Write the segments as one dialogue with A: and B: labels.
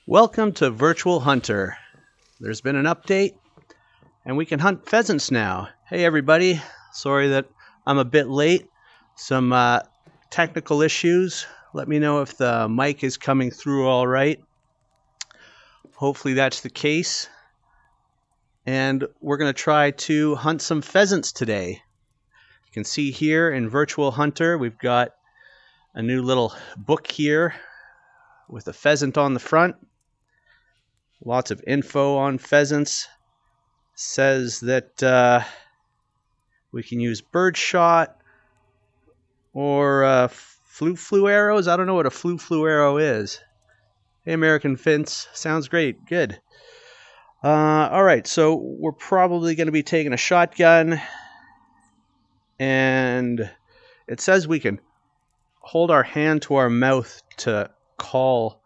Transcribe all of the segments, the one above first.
A: Welcome to Virtual Hunter. There's been an update, and we can hunt pheasants now. Hey everybody, sorry that I'm a bit late. Some technical issues. Let me know if the mic is coming through all right. Hopefully that's the case. And we're going to try to hunt some pheasants today. You can see here in Virtual Hunter, we've got a new little book here with a pheasant on the front. Lots of info on pheasants. Says that we can use bird shot or flu arrows. I don't know what a flu arrow is. Hey, American Finns. Sounds great. Good. All right, so we're probably going to be taking a shotgun. And it says we can hold our hand to our mouth to call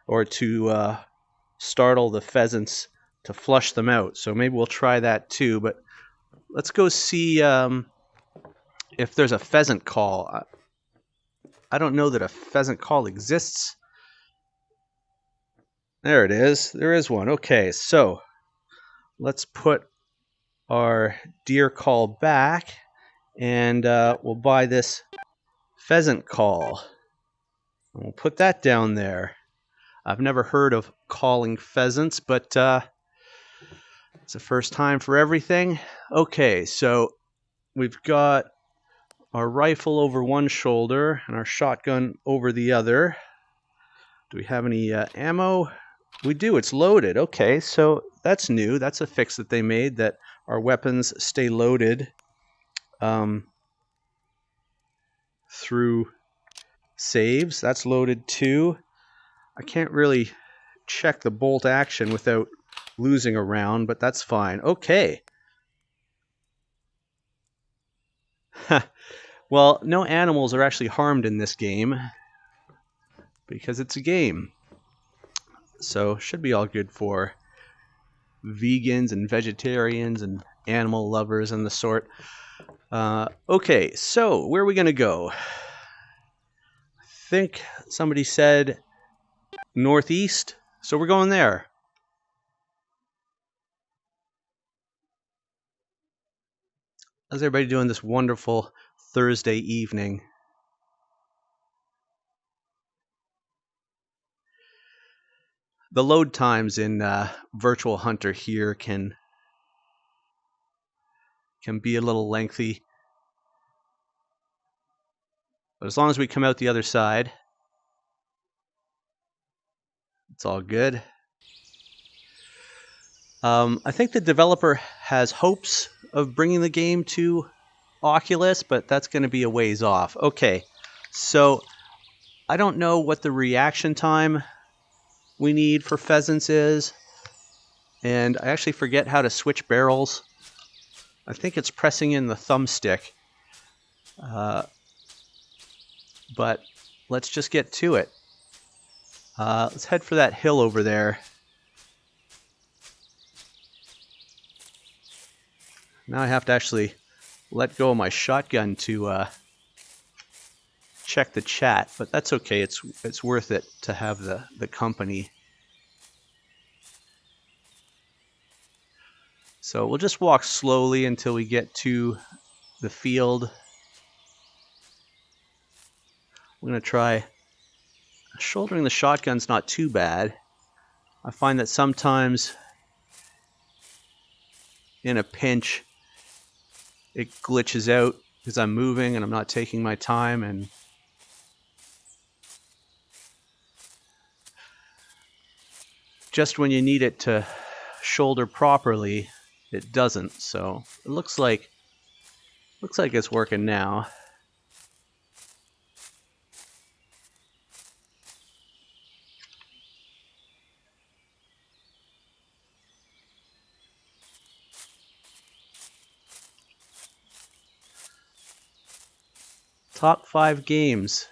A: or to startle the pheasants to flush them out. So maybe we'll try that too. But let's go see if there's a pheasant call. I don't know that a pheasant call exists. There it is. There is one. Okay, so let's put our deer call back and we'll buy this pheasant call. And we'll put that down there. I've never heard of calling pheasants, but it's the first time for everything. Okay, so we've got our rifle over one shoulder and our shotgun over the other. Do we have any ammo? We do. It's loaded. Okay, so that's new. That's a fix that they made, that our weapons stay loaded through saves. That's loaded too. I can't really check the bolt action without losing a round, but that's fine. Okay. Well, no animals are actually harmed in this game because it's a game. So should be all good for vegans and vegetarians and animal lovers and the sort. Okay, so where are we going to go? I think somebody said northeast, so we're going there. How's everybody doing this wonderful Thursday evening? The load times in Virtual Hunter here can be a little lengthy, but as long as we come out the other side, it's all good. I think the developer has hopes of bringing the game to Oculus, but that's going to be a ways off. Okay, so I don't know what the reaction time we need for pheasants is, and I actually forget how to switch barrels. I think it's pressing in the thumbstick, but let's just get to it. Let's head for that hill over there. Now I have to actually let go of my shotgun to check the chat, but that's okay. It's worth it to have the company. So we'll just walk slowly until we get to the field. I'm going to try shouldering the shotgun's not too bad. I find that sometimes in a pinch it glitches out because I'm moving and I'm not taking my time, and just when you need it to shoulder properly, it doesn't. So it looks like it's working now. Top 5 games.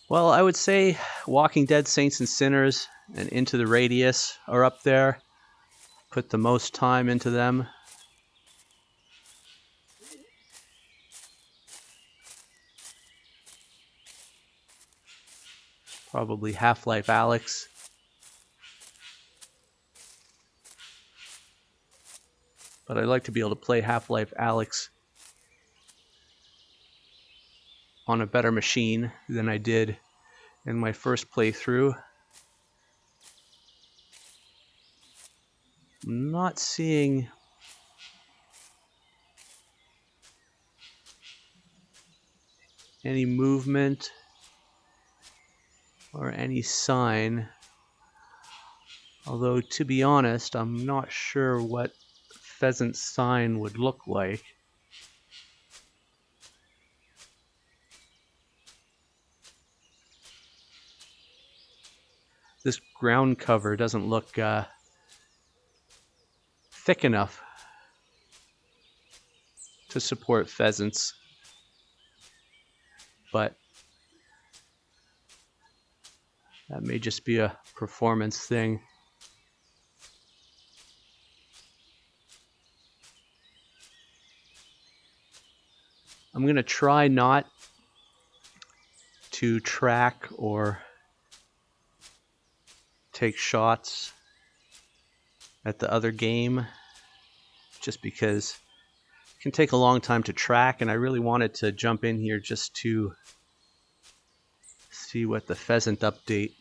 A: Well, I would say Walking Dead, Saints and Sinners, and Into the Radius are up there. Put the most time into them. Probably Half-Life Alyx. But I'd like to be able to play Half-Life Alyx on a better machine than I did in my first playthrough. I'm not seeing any movement or any sign. Although, to be honest, I'm not sure what pheasant sign would look like. This ground cover doesn't look thick enough to support pheasants, but that may just be a performance thing. I'm going to try not to track or take shots at the other game, just because it can take a long time to track, and I really wanted to jump in here just to see what the pheasant update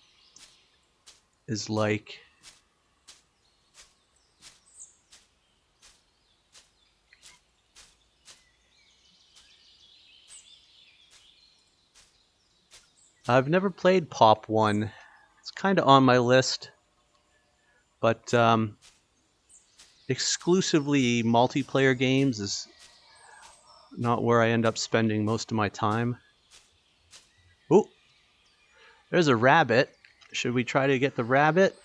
A: is like. I've never played Pop 1. It's kind of on my list, but exclusively multiplayer games is not where I end up spending most of my time. Oh, there's a rabbit. Should we try to get the rabbit?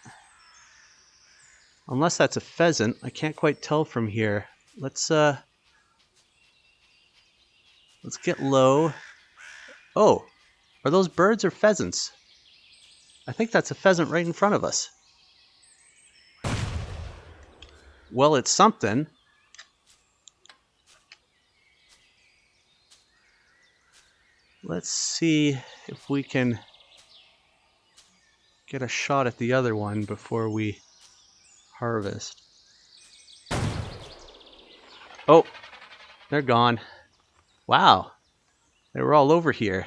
A: Unless that's a pheasant. I can't quite tell from here. Let's get low. Oh, are those birds or pheasants? I think that's a pheasant right in front of us. Well, it's something. Let's see if we can get a shot at the other one before we harvest. Oh, they're gone. Wow, they were all over here.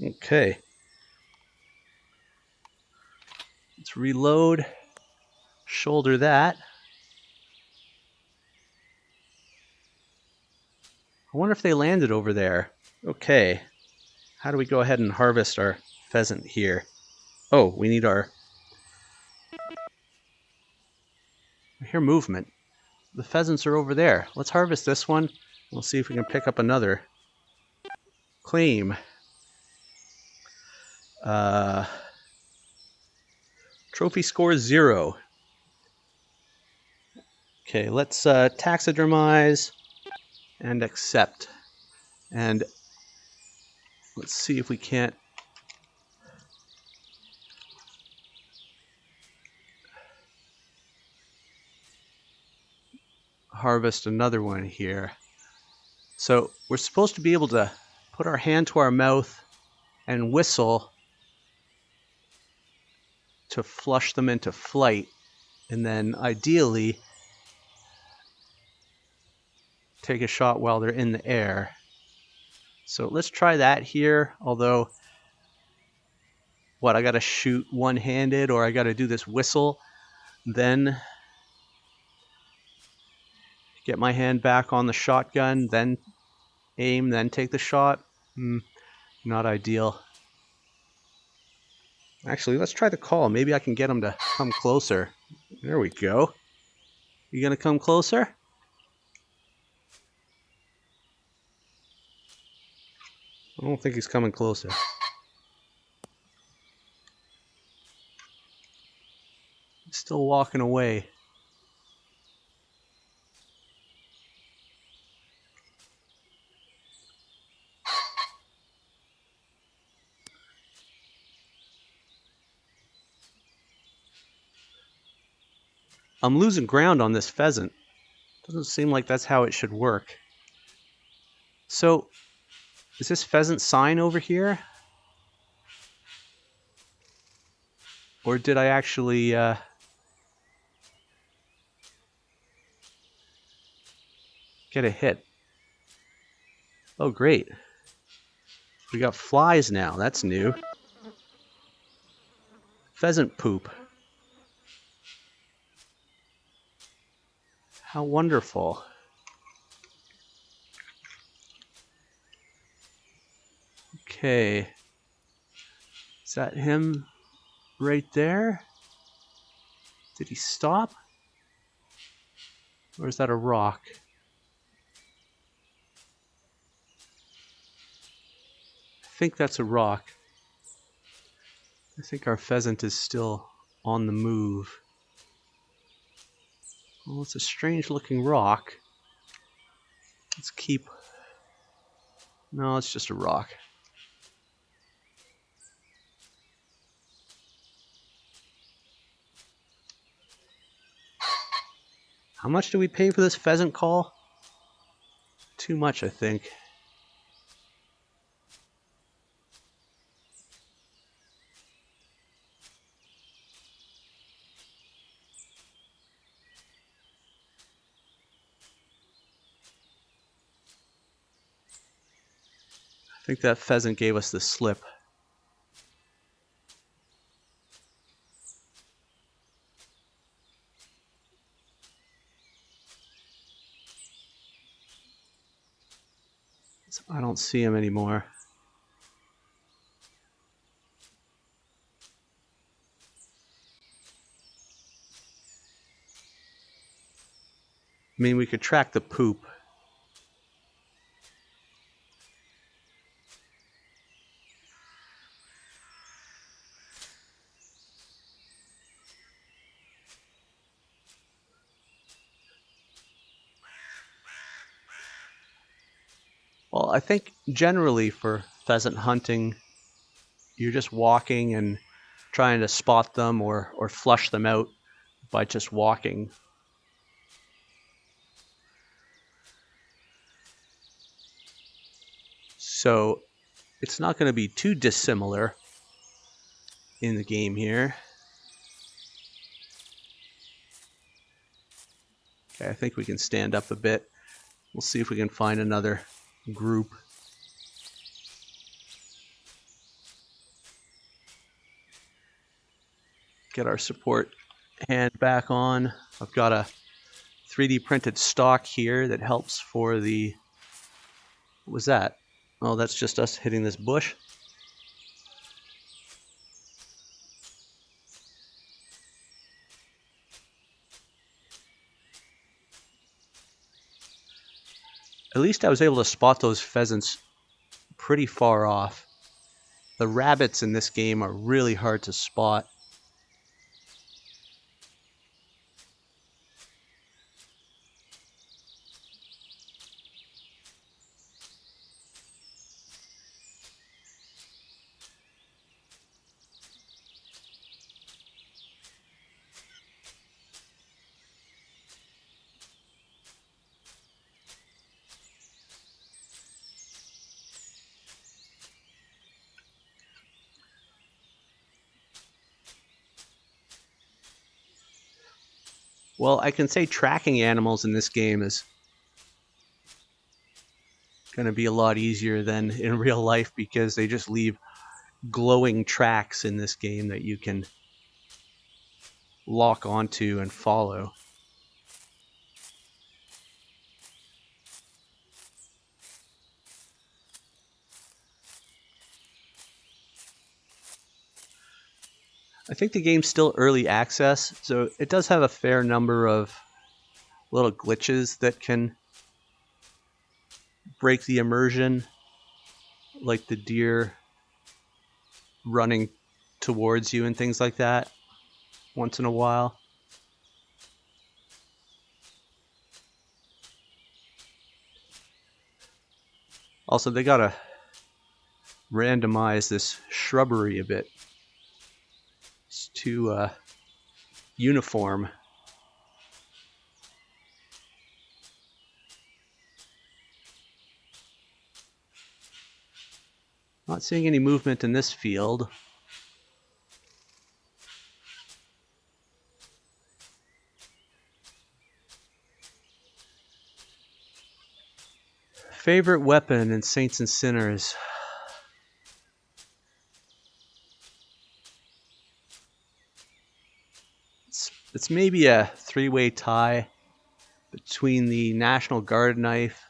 A: Okay. Let's reload. Shoulder that. I wonder if they landed over there. Okay. How do we go ahead and harvest our pheasant here? Oh, we need our... I hear movement. The pheasants are over there. Let's harvest this one. We'll see if we can pick up another. Claim. Trophy score 0. Okay, let's taxidermize and accept. And let's see if we can't harvest another one here. So we're supposed to be able to put our hand to our mouth and whistle to flush them into flight, and then ideally take a shot while they're in the air. So let's try that here, although I gotta shoot one-handed, or I gotta do this whistle, then get my hand back on the shotgun, then aim, then take the shot. Not ideal. Actually, let's try the call. Maybe I can get him to come closer. There we go. You gonna come closer? I don't think he's coming closer. He's still walking away. I'm losing ground on this pheasant. Doesn't seem like that's how it should work. So Is this pheasant sign over here? Or did I actually get a hit? Oh, great. We got flies now. That's new. Pheasant poop. How wonderful. Okay. Is that him right there? Did he stop? Or is that a rock? I think that's a rock. I think our pheasant is still on the move. Well, it's a strange looking rock. Let's keep... No, it's just a rock. How much do we pay for this pheasant call? Too much, I think. I think that pheasant gave us the slip. I don't see him anymore. I mean, we could track the poop. Well, I think generally for pheasant hunting, you're just walking and trying to spot them or flush them out by just walking. So it's not going to be too dissimilar in the game here. Okay, I think we can stand up a bit. We'll see if we can find another group. Get our support hand back on. I've got a 3D printed stock here that helps for the... What was that? Oh, that's just us hitting this bush. At least I was able to spot those pheasants pretty far off. The rabbits in this game are really hard to spot. Well, I can say tracking animals in this game is going to be a lot easier than in real life because they just leave glowing tracks in this game that you can lock onto and follow. I think the game's still early access, so it does have a fair number of little glitches that can break the immersion, like the deer running towards you and things like that once in a while. Also, they gotta randomize this shrubbery a bit. It's too uniform. Not seeing any movement in this field. Favorite weapon in Saints and Sinners? It's maybe a three-way tie between the National Guard knife,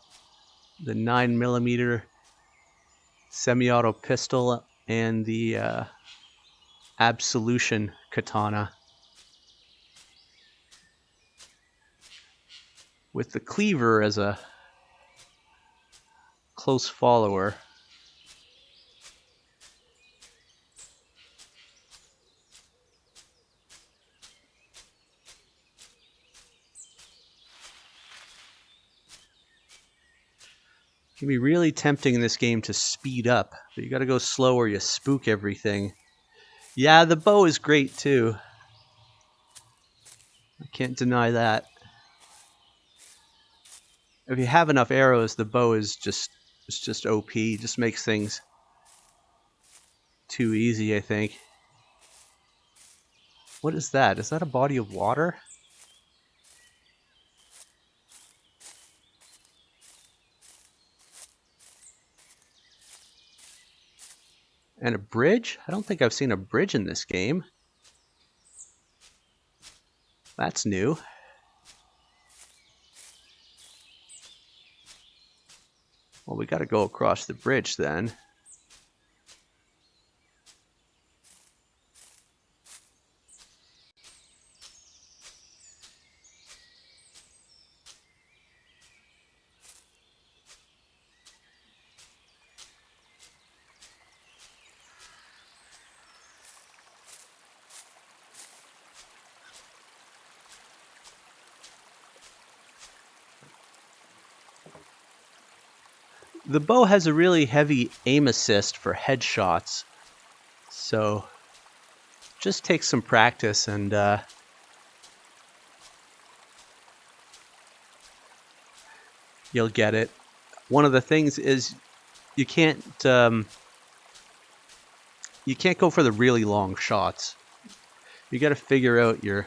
A: the 9mm semi-auto pistol, and the Absolution katana. With the cleaver as a close follower. It can be really tempting in this game to speed up, but you gotta go slow or you spook everything. Yeah, the bow is great too. I can't deny that. If you have enough arrows, the bow is just OP. Just makes things too easy, I think. What is that? Is that a body of water? And a bridge? I don't think I've seen a bridge in this game. That's new. Well, we gotta go across the bridge then. The bow has a really heavy aim assist for headshots, so just take some practice and you'll get it. One of the things is you can't go for the really long shots. You got to figure out your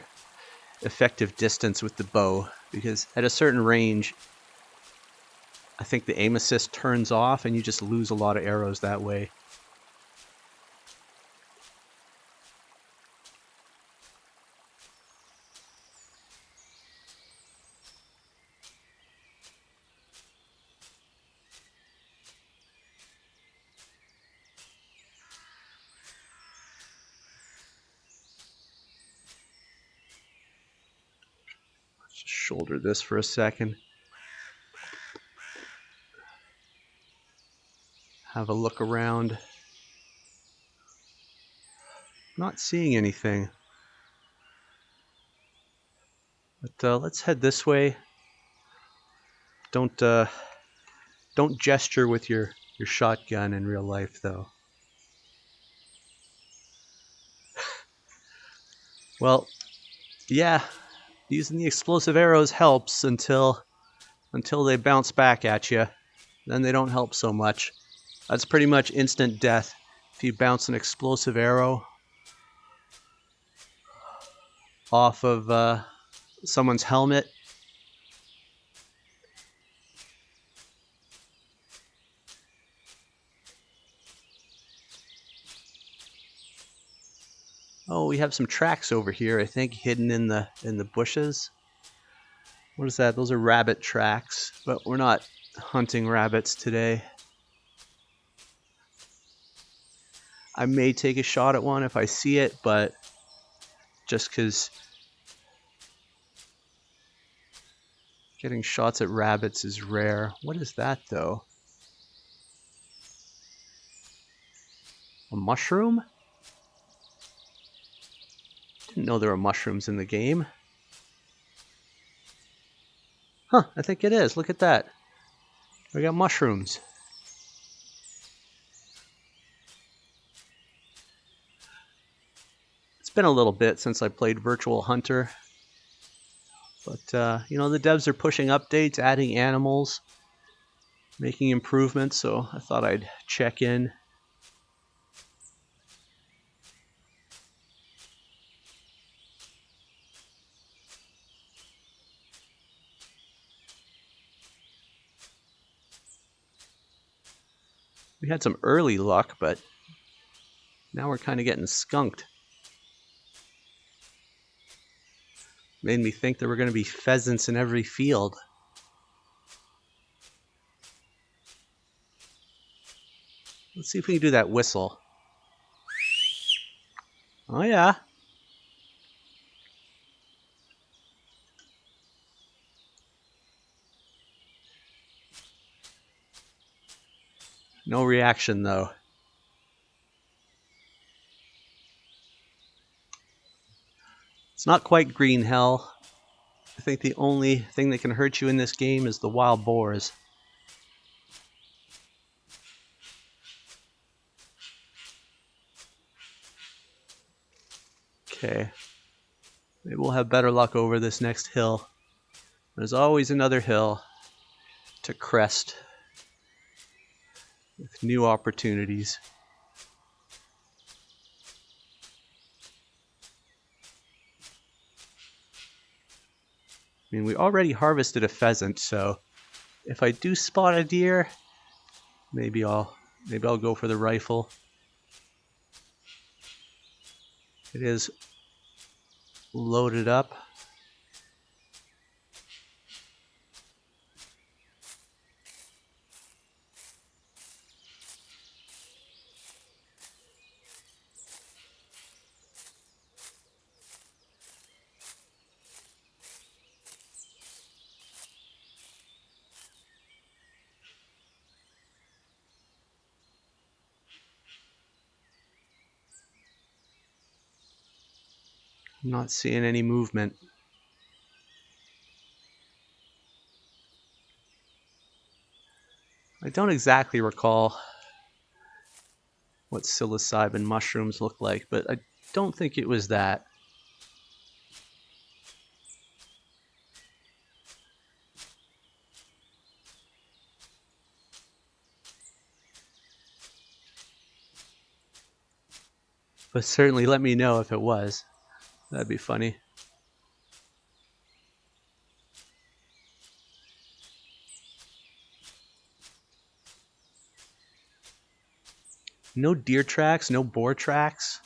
A: effective distance with the bow, because at a certain range, I think the aim assist turns off and you just lose a lot of arrows that way. Let's just shoulder this for a second. Have a look around. Not seeing anything. But let's head this way. Don't gesture with your shotgun in real life, though. Well, yeah, using the explosive arrows helps until they bounce back at you. Then they don't help so much. That's pretty much instant death if you bounce an explosive arrow off of someone's helmet. Oh, we have some tracks over here, I think, hidden in the bushes. What is that? Those are rabbit tracks, but we're not hunting rabbits today. I may take a shot at one if I see it, but just because getting shots at rabbits is rare. What is that, though? A mushroom? Didn't know there were mushrooms in the game. Huh, I think it is. Look at that. We got mushrooms. It's been a little bit since I played Virtual Hunter. But, you know, the devs are pushing updates, adding animals, making improvements, so I thought I'd check in. We had some early luck, but now we're kind of getting skunked. Made me think there were going to be pheasants in every field. Let's see if we can do that whistle. Oh yeah. No reaction though. It's not quite green hell. I think the only thing that can hurt you in this game is the wild boars. Okay. Maybe we'll have better luck over this next hill. There's always another hill to crest with new opportunities. I mean, we already harvested a pheasant, so if I do spot a deer, maybe I'll go for the rifle. It is loaded up. I'm not seeing any movement. I don't exactly recall what psilocybin mushrooms look like, but I don't think it was that. But certainly let me know if it was. That'd be funny. No deer tracks, no boar tracks.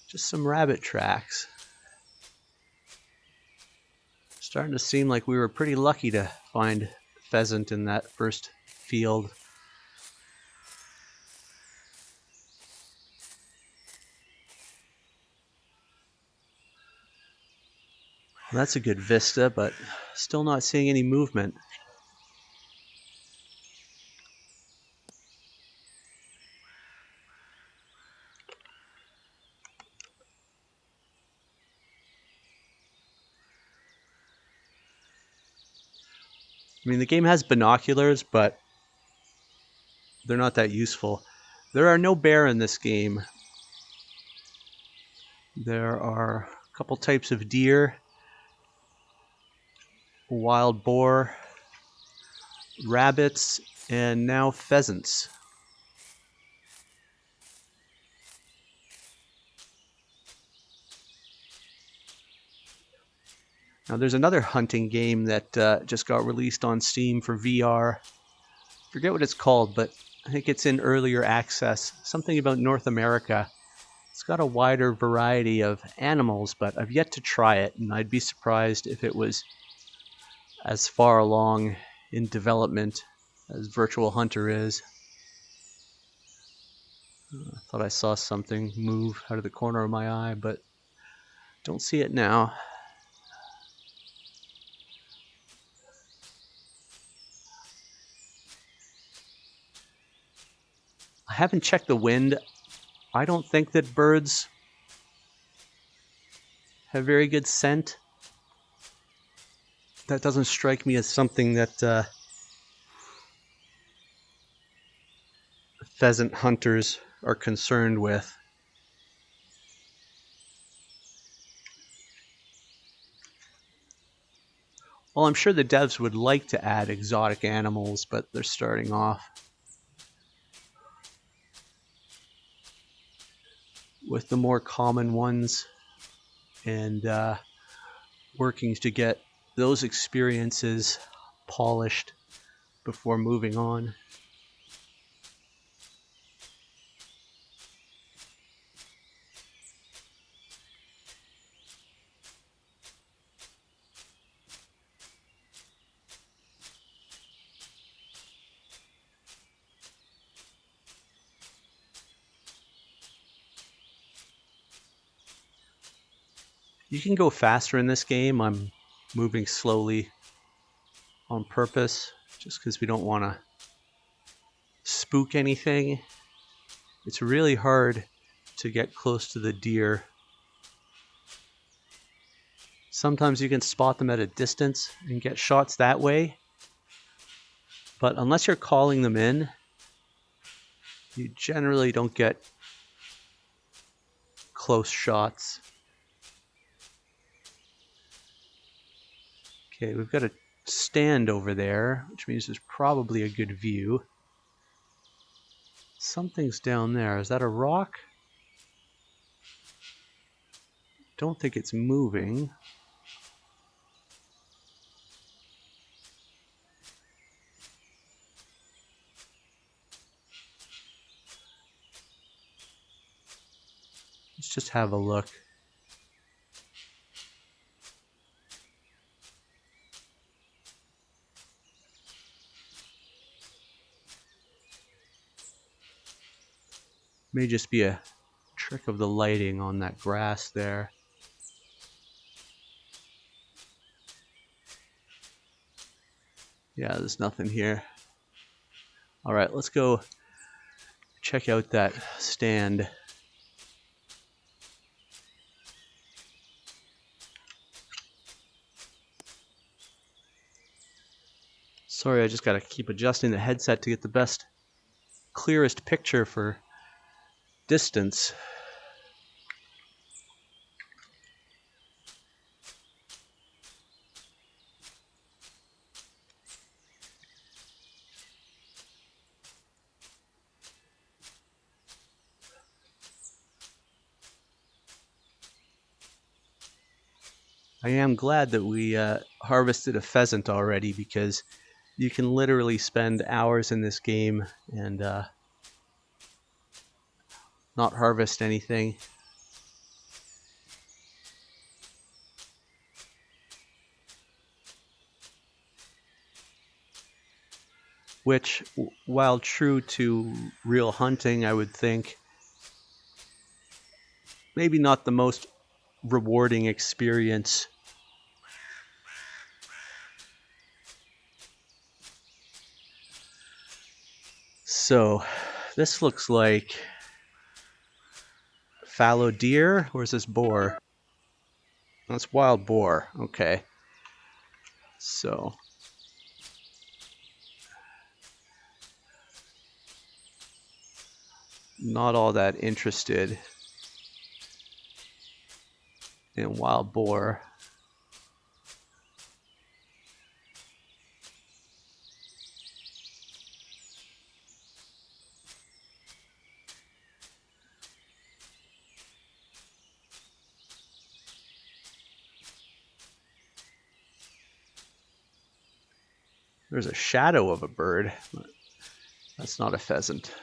A: Just some rabbit tracks. Starting to seem like we were pretty lucky to find pheasant in that first field. Well, that's a good vista, but still not seeing any movement. I mean, the game has binoculars, but they're not that useful. There are no bear in this game. There are a couple types of deer, wild boar, rabbits, and now pheasants. Now there's another hunting game that just got released on Steam for VR. Forget what it's called, but I think it's in earlier access. Something about North America. It's got a wider variety of animals, but I've yet to try it, and I'd be surprised if it was as far along in development as Virtual Hunter is. I thought I saw something move out of the corner of my eye, but don't see it now. I haven't checked the wind. I don't think that birds have very good scent. That doesn't strike me as something that pheasant hunters are concerned with. Well, I'm sure the devs would like to add exotic animals, but they're starting off with the more common ones and working to get those experiences polished before moving on. You can go faster in this game. I'm moving slowly on purpose just because we don't want to spook anything. It's really hard to get close to the deer. Sometimes you can spot them at a distance and get shots that way, but unless you're calling them in, you generally don't get close shots. Okay, we've got a stand over there, which means there's probably a good view. Something's down there. Is that a rock? Don't think it's moving. Let's just have a look. May just be a trick of the lighting on that grass there. Yeah, there's nothing here. All right, let's go check out that stand. Sorry, I just got to keep adjusting the headset to get the best, clearest picture for distance. I am glad that we harvested a pheasant already, because you can literally spend hours in this game and not harvest anything. Which, while true to real hunting, I would think maybe not the most rewarding experience. So this looks like fallow deer, or is this boar? That's wild boar. Okay. So not all that interested in wild boar. There's a shadow of a bird, but that's not a pheasant.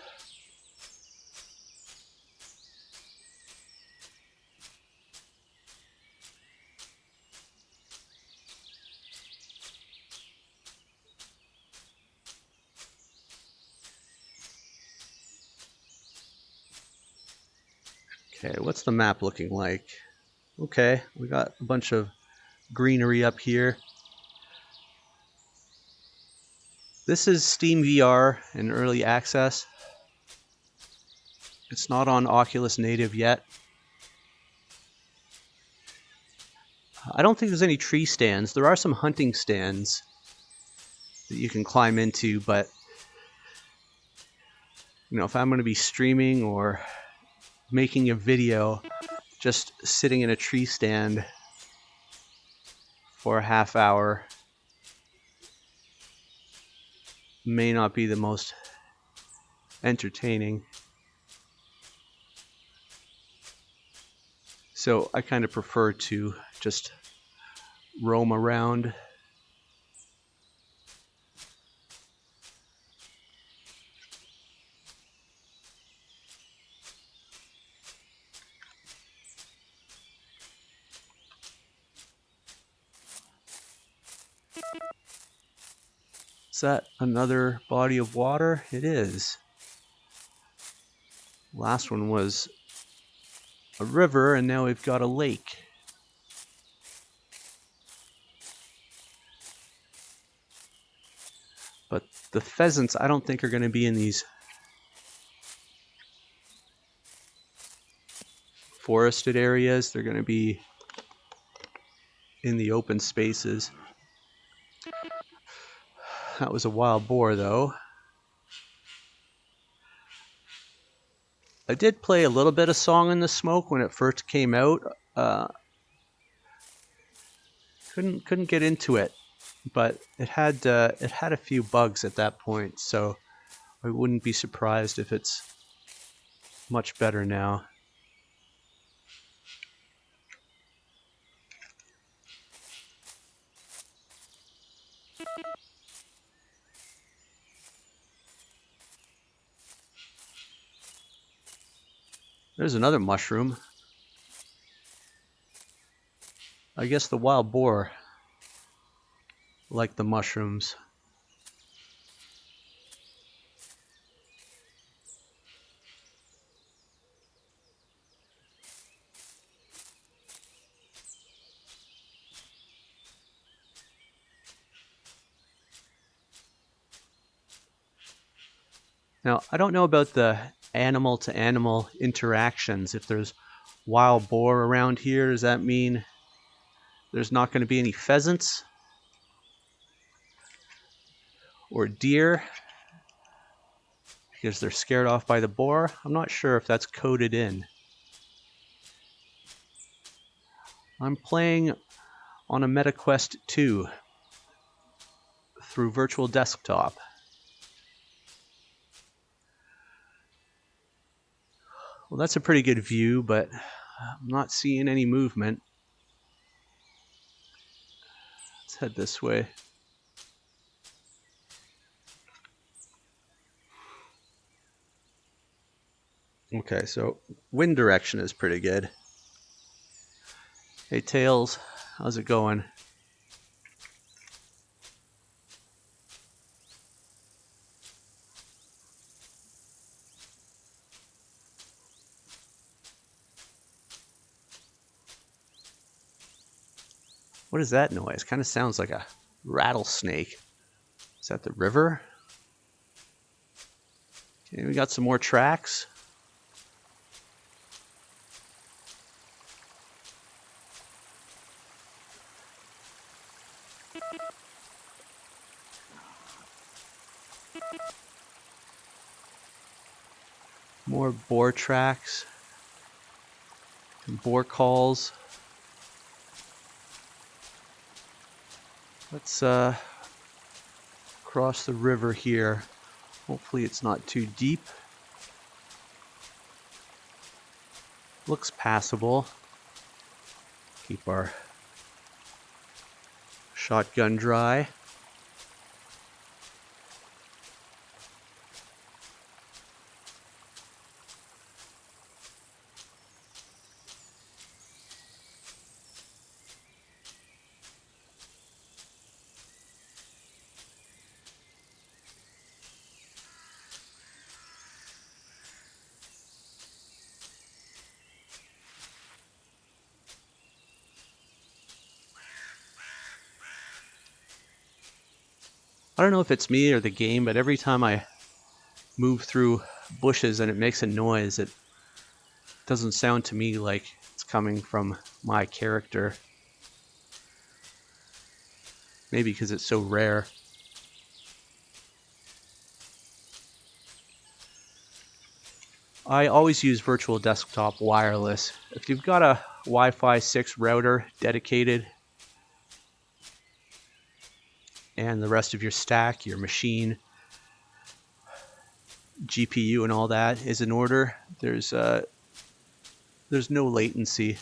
A: Okay, what's the map looking like? Okay, we got a bunch of greenery up here. This is Steam VR in early access. It's not on Oculus native yet. I don't think there's any tree stands. There are some hunting stands that you can climb into, but you know, if I'm going to be streaming or making a video, just sitting in a tree stand for a half hour may not be the most entertaining. So I kind of prefer to just roam around. Is that another body of water? It is. Last one was a river, and now we've got a lake. But the pheasants, I don't think, are going to be in these forested areas. They're going to be in the open spaces. That was a wild boar, though. I did play a little bit of Song in the Smoke when it first came out. Couldn't get into it, but it had a few bugs at that point, so I wouldn't be surprised if it's much better now. There's another mushroom. I guess the wild boar liked the mushrooms. Now, I don't know about the animal-to-animal interactions. If there's wild boar around here, does that mean there's not going to be any pheasants or deer because they're scared off by the boar? I'm not sure if that's coded in. I'm playing on a MetaQuest 2 through Virtual Desktop. Well, that's a pretty good view, but I'm not seeing any movement. Let's head this way. Okay, so wind direction is pretty good. Hey, Tails, how's it going? What is that noise? Kind of sounds like a rattlesnake. Is that the river? Okay, we got some more tracks. More boar tracks. And boar calls. Let's cross the river here. Hopefully it's not too deep. Looks passable. Keep our shotgun dry. I don't know if it's me or the game, but every time I move through bushes and it makes a noise, it doesn't sound to me like it's coming from my character. Maybe because it's so rare. I always use Virtual Desktop wireless. If you've got a Wi-Fi 6 router dedicated and the rest of your stack, your machine, GPU and all that is in order, there's no latency.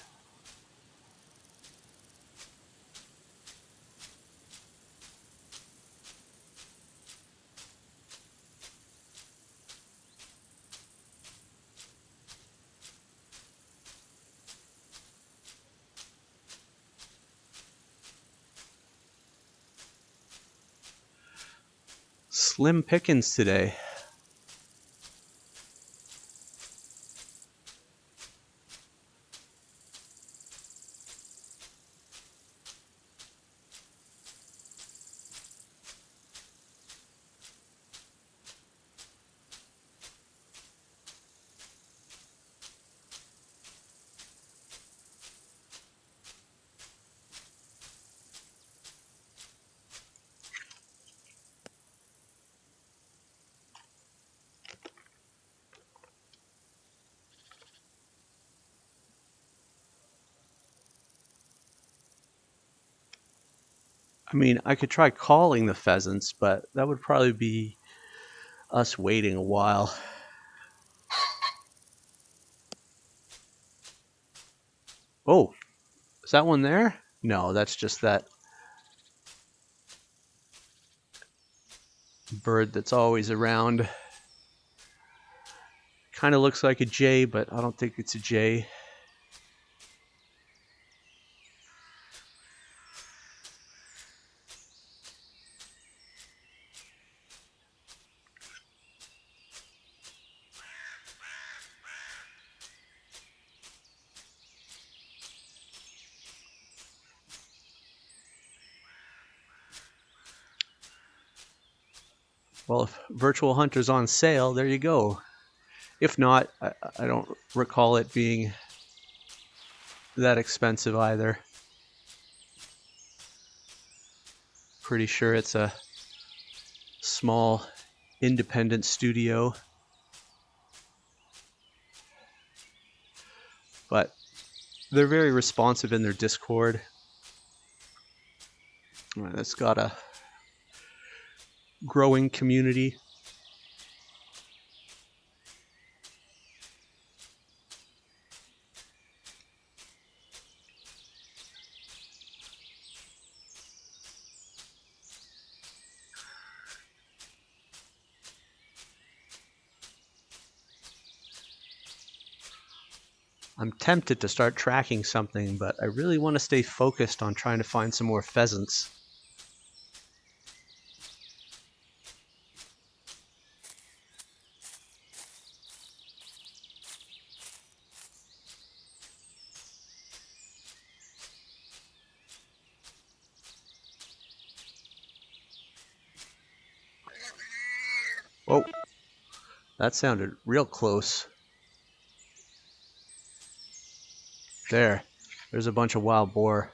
A: Slim pickings today. I mean, I could try calling the pheasants, but that would probably be us waiting a while. Oh, is that one there? No, that's just that bird that's always around. Kind of looks like a jay, but I don't think it's a jay. Well, if Virtual Hunter's on sale, there you go. If not, I don't recall it being that expensive either. Pretty sure it's a small independent studio. But they're very responsive in their Discord. It's got a growing community. I'm tempted to start tracking something, but I really want to stay focused on trying to find some more pheasants. Oh, that sounded real close. There's a bunch of wild boar.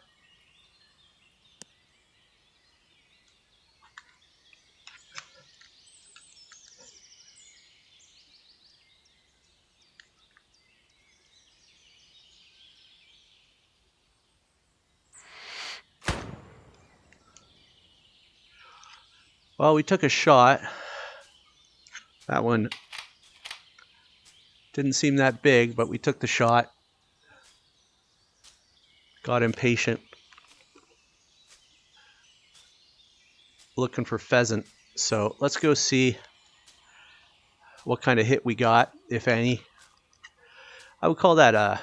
A: Well, we took a shot. That one didn't seem that big, but we took the shot. Got impatient. Looking for pheasant. So let's go see what kind of hit we got, if any. I would call that a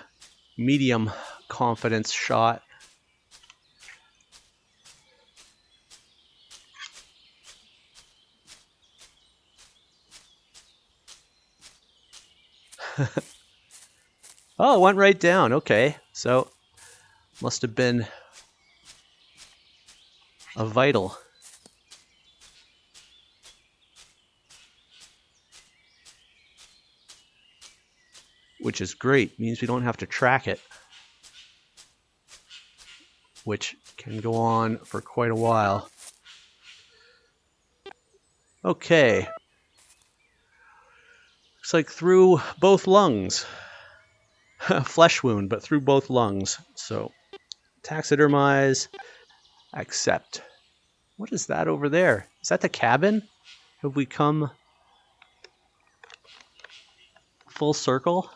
A: medium confidence shot. Oh, it went right down. Okay, so must have been a vital. Which is great. Means we don't have to track it, which can go on for quite a while. Okay. Looks like through both lungs. Flesh wound, but through both lungs. So taxidermize, accept. What is that over there? Is that the cabin? Have we come full circle?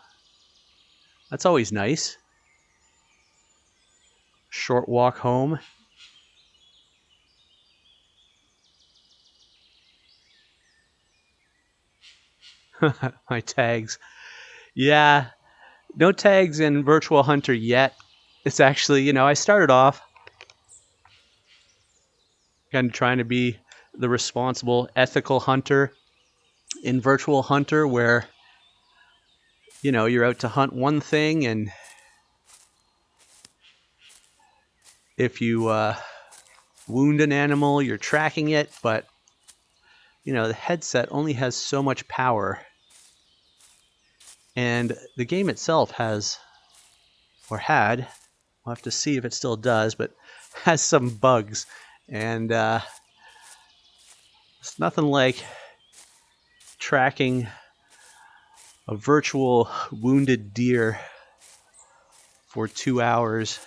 A: That's always nice. Short walk home. My tags. Yeah, no tags in Virtual Hunter yet. It's actually, I started off kind of trying to be the responsible, ethical hunter in Virtual Hunter, where, you know, you're out to hunt one thing, and if you wound an animal, you're tracking it, but, you know, the headset only has so much power. And the game itself has, or had, we'll have to see if it still does, but has some bugs. And it's nothing like tracking a virtual wounded deer for 2 hours,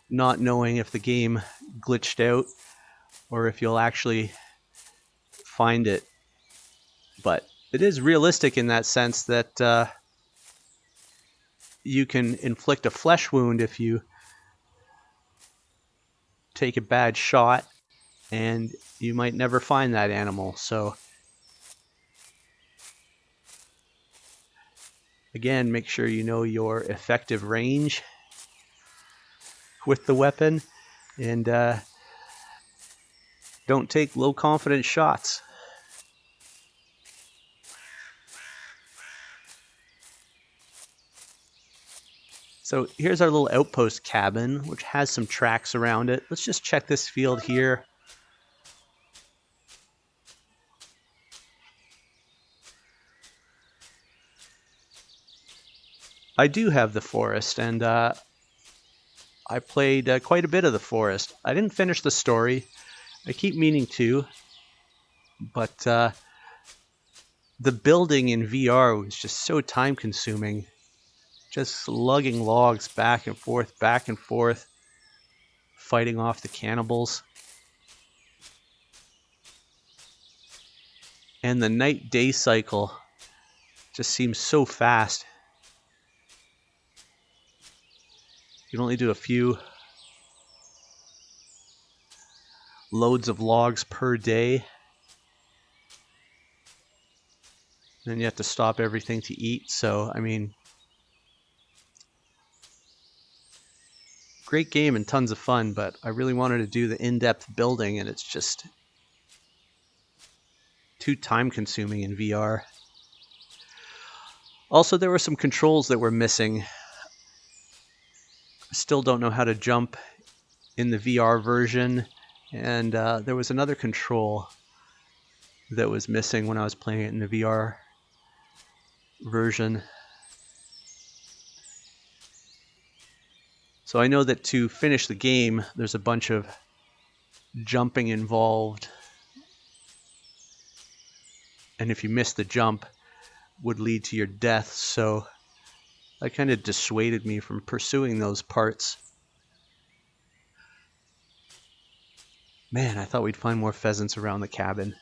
A: not knowing if the game glitched out or if you'll actually find it. But it is realistic in that sense that you can inflict a flesh wound if you take a bad shot, and you might never find that animal. So again, make sure you know your effective range with the weapon, and don't take low confidence shots. So here's our little outpost cabin, which has some tracks around it. Let's just check this field here. I do have the forest, and I played quite a bit of the forest. I didn't finish the story. I keep meaning to, but the building in VR was just so time consuming. Just lugging logs back and forth, fighting off the cannibals. And the night-day cycle just seems so fast. You can only do a few loads of logs per day. Then you have to stop everything to eat. So, I mean, great game and tons of fun, but I really wanted to do the in-depth building, and it's just too time-consuming in VR. Also, there were some controls that were missing. I still don't know how to jump in the VR version, and there was another control that was missing when I was playing it in the VR version. So I know that to finish the game, there's a bunch of jumping involved, and if you miss the jump, would lead to your death. So that kind of dissuaded me from pursuing those parts. Man, I thought we'd find more pheasants around the cabin.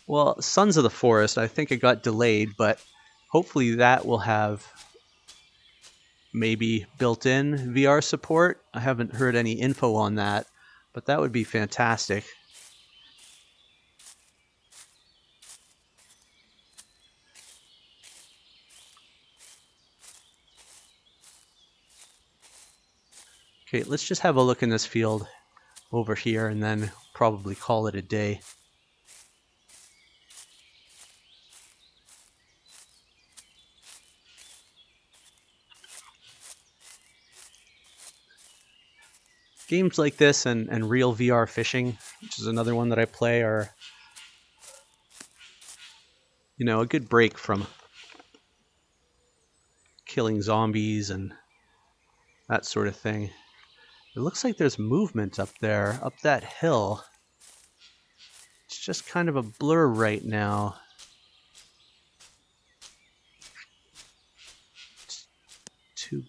A: Well, Sons of the Forest, I think it got delayed, but hopefully that will have maybe built-in VR support. I haven't heard any info on that, but that would be fantastic. Okay, let's just have a look in this field over here and then probably call it a day. Games like this and real VR fishing, which is another one that I play, are, you know, a good break from killing zombies and that sort of thing. It looks like there's movement up there, up that hill. It's just kind of a blur right now. It's too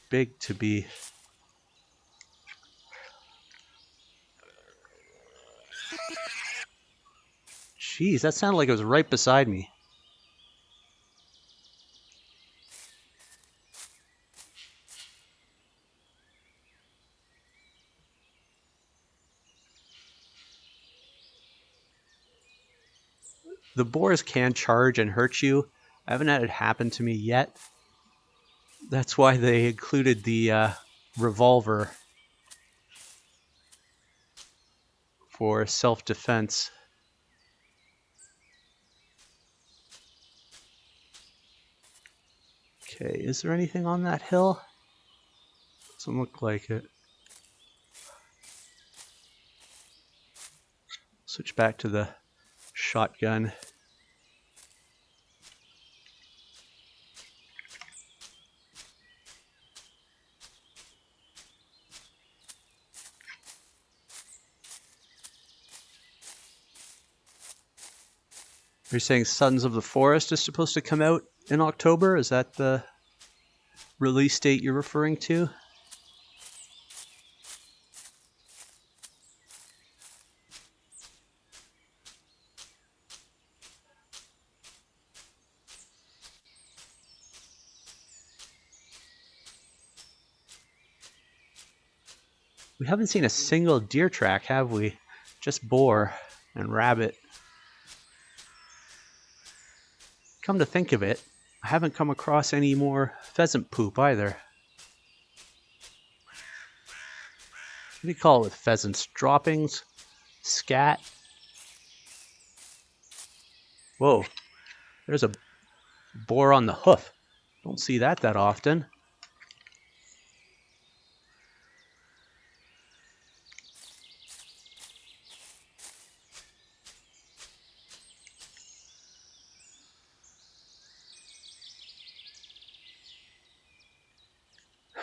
A: big to be. Jeez, that sounded like it was right beside me. The boars can charge and hurt you, I haven't had it happen to me yet. That's why they included the revolver for self-defense. Okay, is there anything on that hill? Doesn't look like it. Switch back to the shotgun. You're saying Sons of the Forest is supposed to come out in October? Is that the release date you're referring to? We haven't seen a single deer track, have we? Just boar and rabbit. Come to think of it, I haven't come across any more pheasant poop either. What do you call it with pheasants? Droppings? Scat? Whoa, there's a boar on the hoof. Don't see that often.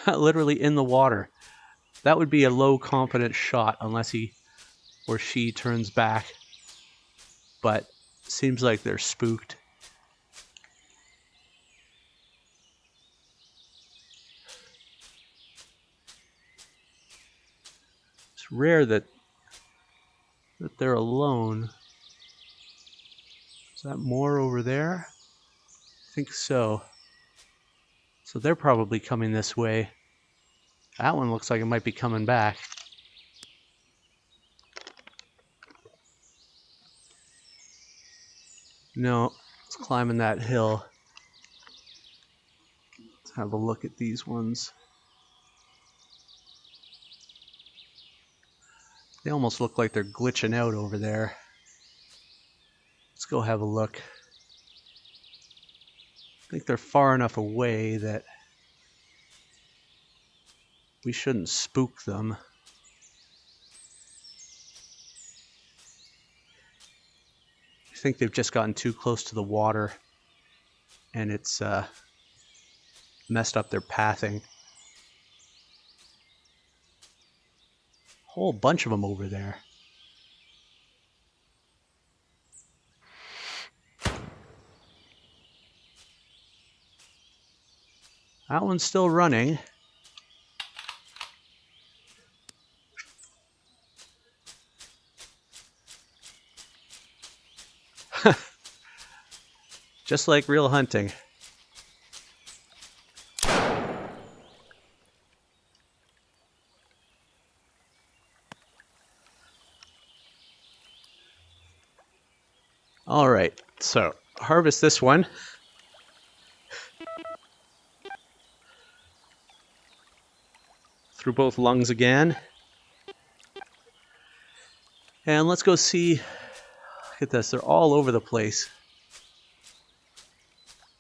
A: Literally in the water. That would be a low confidence shot unless he or she turns back. But seems like they're spooked. It's rare that they're alone. Is that more over there? I think so. So they're probably coming this way. That one looks like it might be coming back. No, it's climbing that hill. Let's have a look at these ones. They almost look like they're glitching out over there. Let's go have a look. I think they're far enough away that we shouldn't spook them. I think they've just gotten too close to the water and it's messed up their pathing. Whole bunch of them over there. That one's still running. Just like real hunting. All right, so harvest this one. Through both lungs again. And let's go see. Look at this, they're all over the place.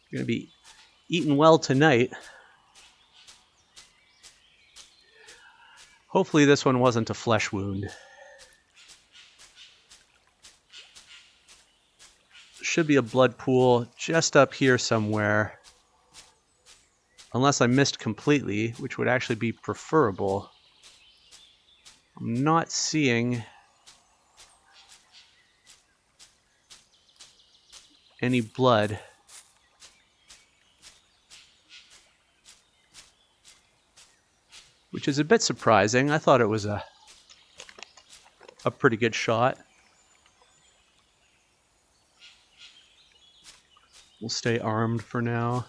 A: You're going to be eating well tonight. Hopefully this one wasn't a flesh wound. Should be a blood pool just up here somewhere. Unless I missed completely, which would actually be preferable. I'm not seeing any blood. Which is a bit surprising. I thought it was a pretty good shot. We'll stay armed for now.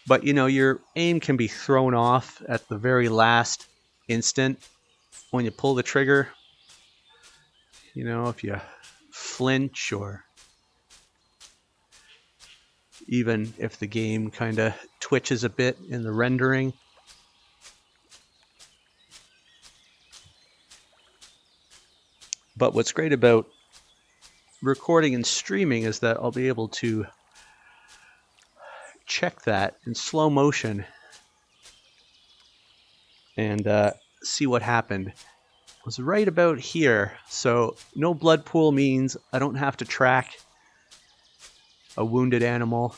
A: But you know, your aim can be thrown off at the very last instant when you pull the trigger. You know, if you flinch, or even if the game kind of twitches a bit in the rendering. But what's great about recording and streaming is that I'll be able to check that in slow motion and see what happened. It was right about here, so no blood pool means I don't have to track a wounded animal.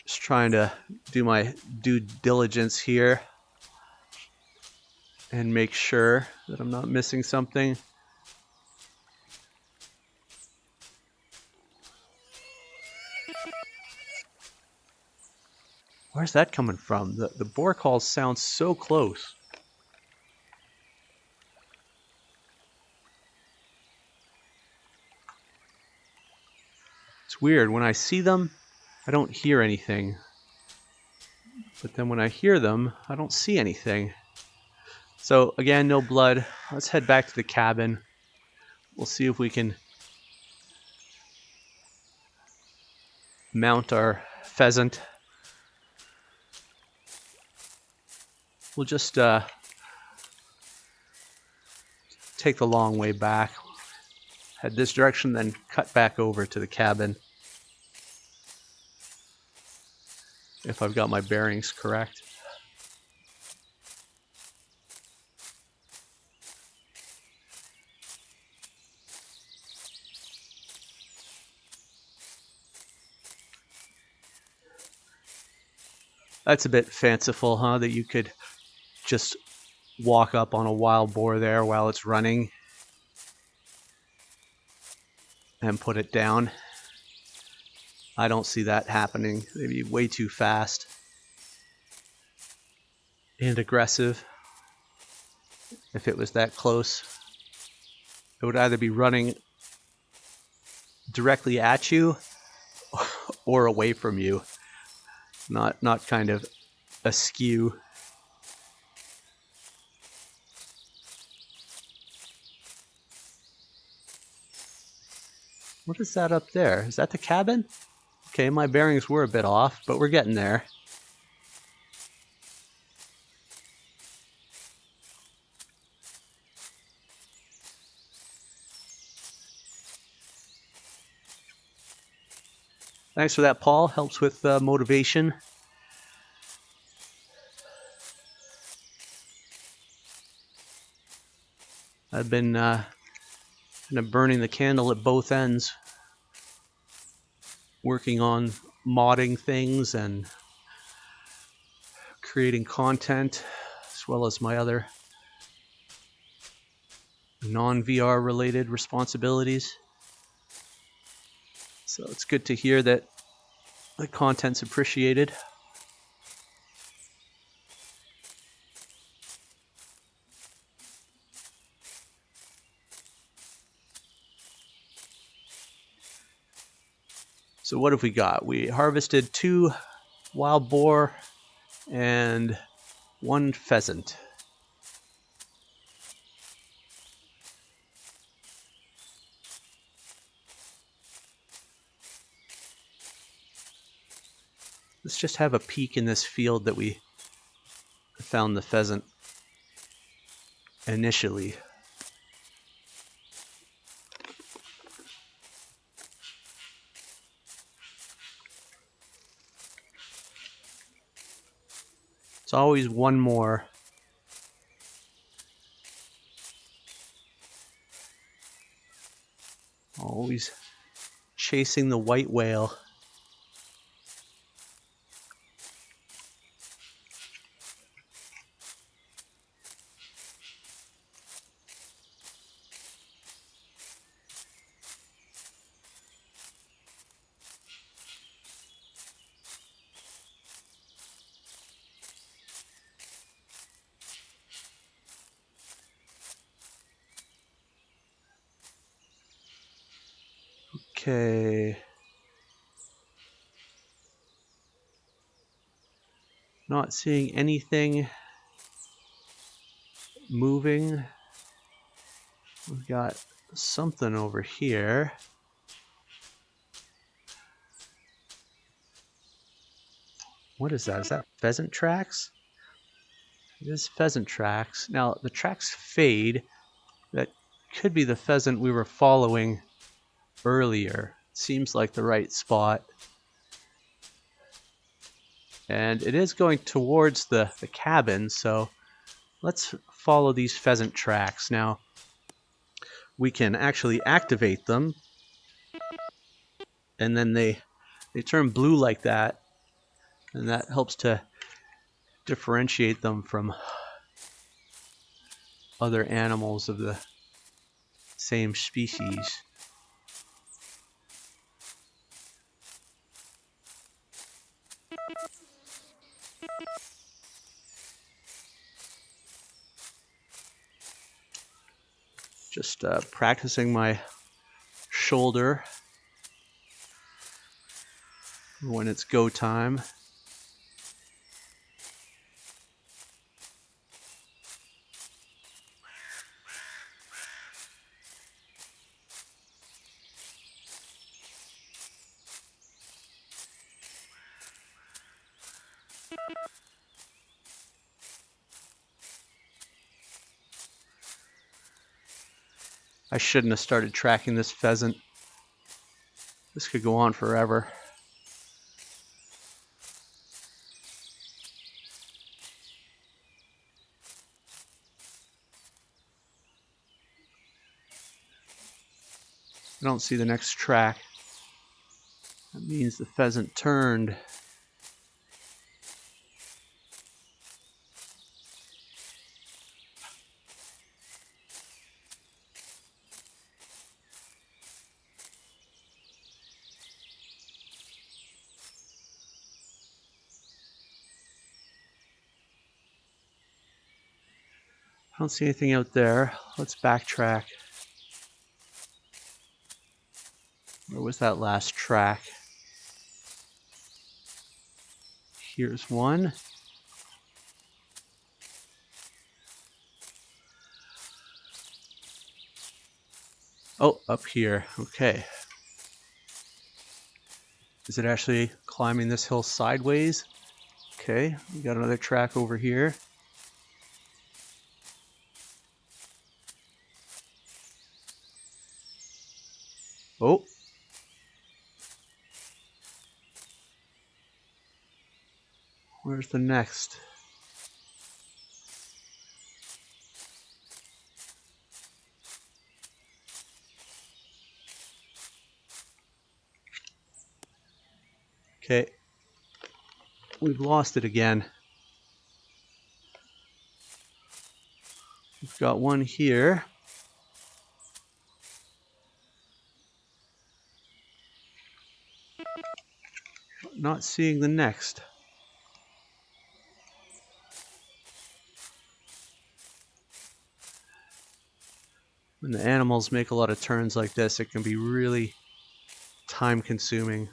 A: Just trying to do my due diligence here and make sure that I'm not missing something. Where's that coming from? The boar calls sound so close. It's weird. When I see them, I don't hear anything. But then when I hear them, I don't see anything. So again, no blood. Let's head back to the cabin. We'll see if we can mount our pheasant. We'll just take the long way back. Head this direction, then cut back over to the cabin. If I've got my bearings correct. That's a bit fanciful, huh? That you could just walk up on a wild boar there while it's running and put it down. I don't see that happening. They'd be way too fast and aggressive. If it was that close, it would either be running directly at you or away from you, not kind of askew. What is that up there? Is that the cabin? Okay, my bearings were a bit off, but we're getting there. Thanks for that, Paul. Helps with motivation. I've been kind of burning the candle at both ends, working on modding things and creating content, as well as my other non-VR related responsibilities. So it's good to hear that the content's appreciated. So what have we got? We harvested 2 wild boar and 1 pheasant. Let's just have a peek in this field that we found the pheasant initially. It's always one more. Always chasing the white whale. Okay. Not seeing anything moving. We've got something over here. What is that? Is that pheasant tracks? It is pheasant tracks. Now the tracks fade. That could be the pheasant we were following earlier. Seems like the right spot. And it is going towards the cabin, so let's follow these pheasant tracks. Now we can actually activate them, and then they turn blue like that, and that helps to differentiate them from other animals of the same species. Just practicing my shoulder when it's go time. I shouldn't have started tracking this pheasant. This could go on forever. I don't see the next track. That means the pheasant turned. I don't see anything out there. Let's backtrack. Where was that last track? Here's one. Oh, up here. Okay. Is it actually climbing this hill sideways? Okay, we got another track over here. Oh. Where's the next? Okay. We've lost it again. We've got one here. Not seeing the next. When the animals make a lot of turns like this, it can be really time consuming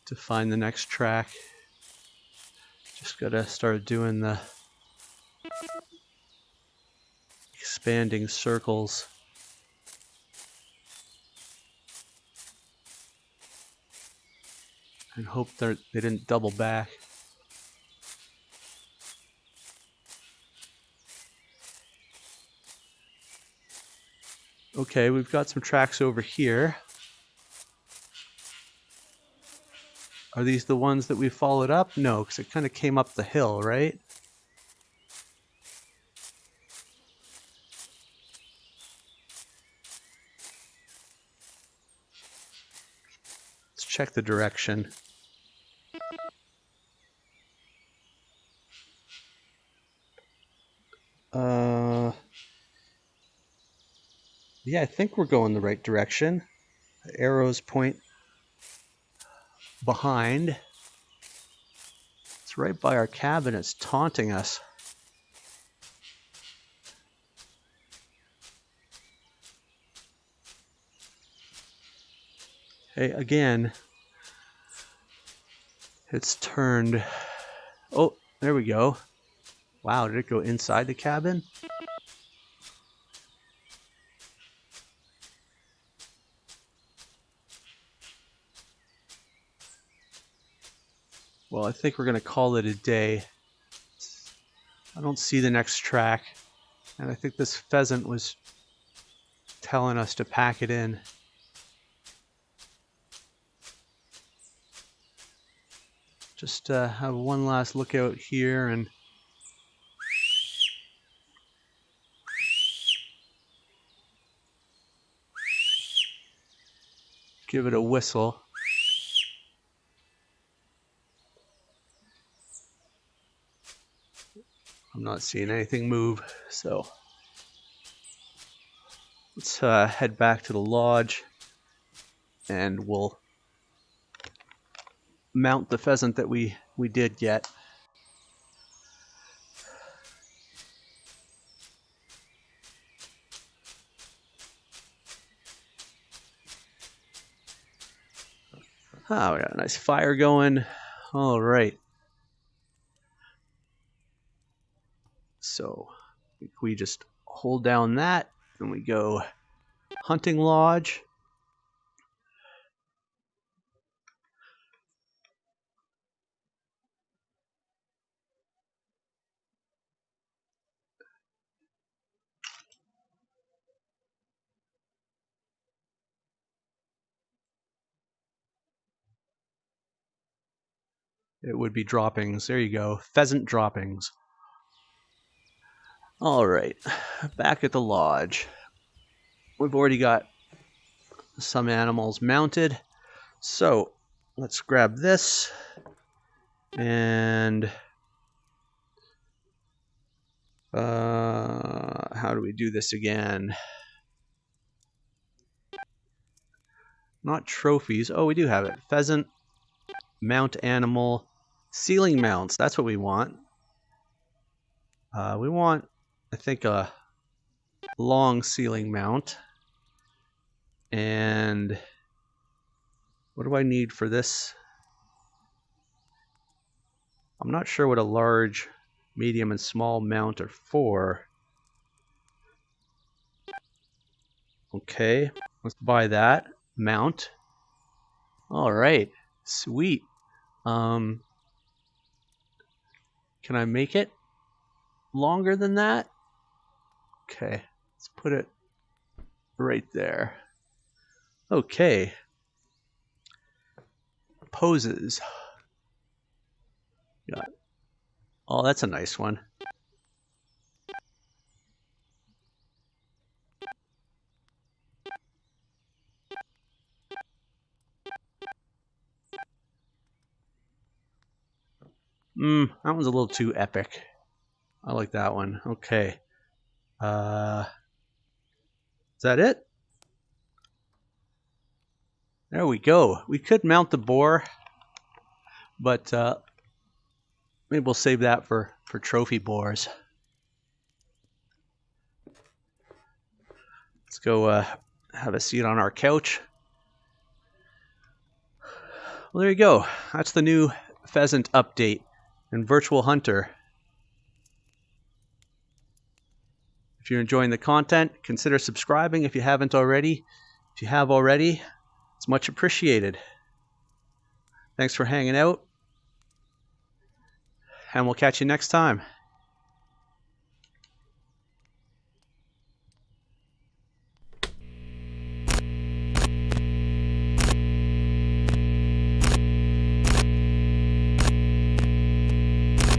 A: to find the next track. Just gotta start doing the expanding circles. And hope they didn't double back. Okay, we've got some tracks over here. Are these the ones that we followed up? No, because it kind of came up the hill, right? Let's check the direction. Yeah, I think we're going the right direction. The arrows point behind. It's right by our cabin. It's taunting us. Hey, again, it's turned. Oh, There we go. Wow, did it go inside the cabin? Well, I think we're going to call it a day. I don't see the next track. And I think this pheasant was telling us to pack it in. Just have one last look out here and give it a whistle. I'm not seeing anything move, so let's head back to the lodge and we'll mount the pheasant that we did get. Ah, we got a nice fire going. All right. So we just hold down that and we go hunting lodge. It would be droppings. There you go. Pheasant droppings. All right. Back at the lodge. We've already got some animals mounted. So let's grab this and how do we do this again? Not trophies. Oh, we do have it. Pheasant, mount animal, ceiling mounts. That's what we want. We want, I think, a long ceiling mount. And what do I need for this? I'm not sure what a large, medium, and small mount are for. Okay, let's buy that mount. All right, sweet. Can I make it longer than that? Okay, let's put it right there. Okay. Poses. Got it. Oh, that's a nice one. That one's a little too epic. I like that one. Okay. Is that it? There we go. We could mount the boar, but maybe we'll save that for trophy boars. Let's go have a seat on our couch. Well, there you go. That's the new pheasant update in Virtual Hunter. If you're enjoying the content, consider subscribing if you haven't already. If you have already, it's much appreciated. Thanks for hanging out, and we'll catch you next time.